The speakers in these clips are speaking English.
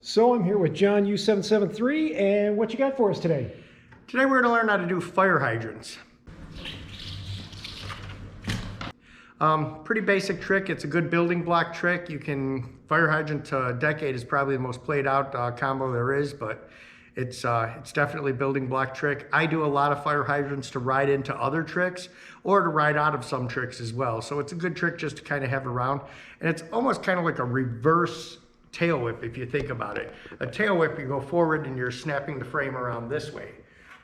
So I'm here with John U773, and what you got for us today? Today we're going to learn how to do fire hydrants. Pretty basic trick. It's a good building block trick. Fire hydrant to a decade is probably the most played out combo there is, but it's definitely a building block trick. I do a lot of fire hydrants to ride into other tricks or to ride out of some tricks as well. So it's a good trick just to kind of have around. And it's almost kind of like a reverse tail whip if you think about it. A tail whip, you go forward and you're snapping the frame around this way.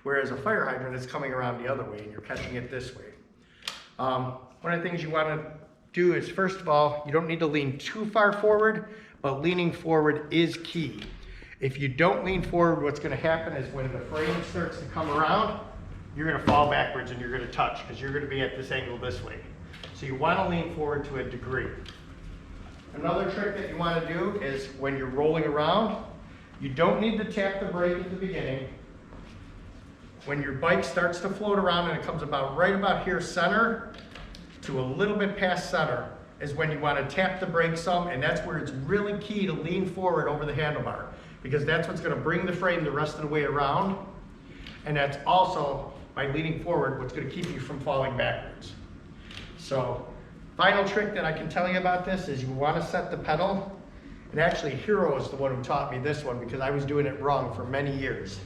Whereas a fire hydrant is coming around the other way and you're catching it this way. One of the things you want to do is, first of all, you don't need to lean too far forward, but leaning forward is key. If you don't lean forward, what's going to happen is when the frame starts to come around, you're going to fall backwards and you're going to touch because you're going to be at this angle this way. So you want to lean forward to a degree. Another trick that you want to do is when you're rolling around, you don't need to tap the brake at the beginning. When your bike starts to float around and it comes about right about here center to a little bit past center is when you want to tap the brake some, and that's where it's really key to lean forward over the handlebar because that's what's going to bring the frame the rest of the way around, and that's also, by leaning forward, what's going to keep you from falling backwards. So final trick that I can tell you about this is you want to set the pedal, and actually Hero is the one who taught me this one because I was doing it wrong for many years.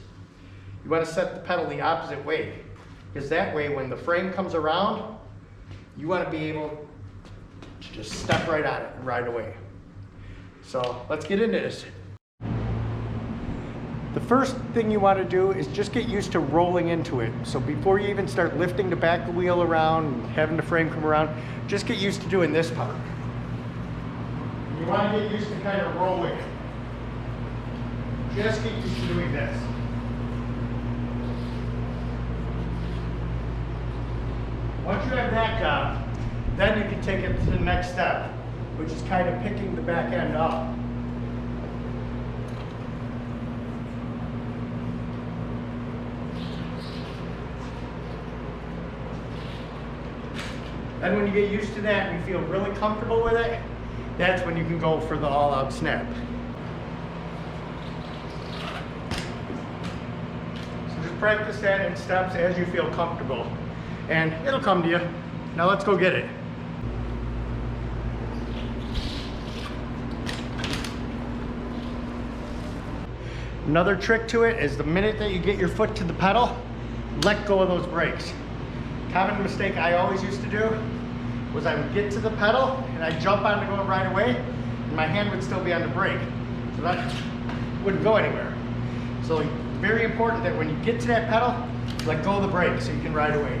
You want to set the pedal the opposite way because that way when the frame comes around, you want to be able to just step right on it and ride away. So let's get into this. The first thing you want to do is just get used to rolling into it. So before you even start lifting the back of the wheel around and having the frame come around, just get used to doing this part. You want to get used to kind of rolling it. Just get used to doing this. Once you have that down, then you can take it to the next step, which is kind of picking the back end up. Then when you get used to that and you feel really comfortable with it, that's when you can go for the all-out snap. So just practice that in steps as you feel comfortable, and it'll come to you. Now let's go get it. Another trick to it is the minute that you get your foot to the pedal, let go of those brakes. Common mistake I always used to do was I would get to the pedal and I'd jump on to go right away and my hand would still be on the brake. So that wouldn't go anywhere. So it's very important that when you get to that pedal, let go of the brake so you can ride away.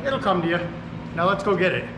It'll come to you. Now let's go get it.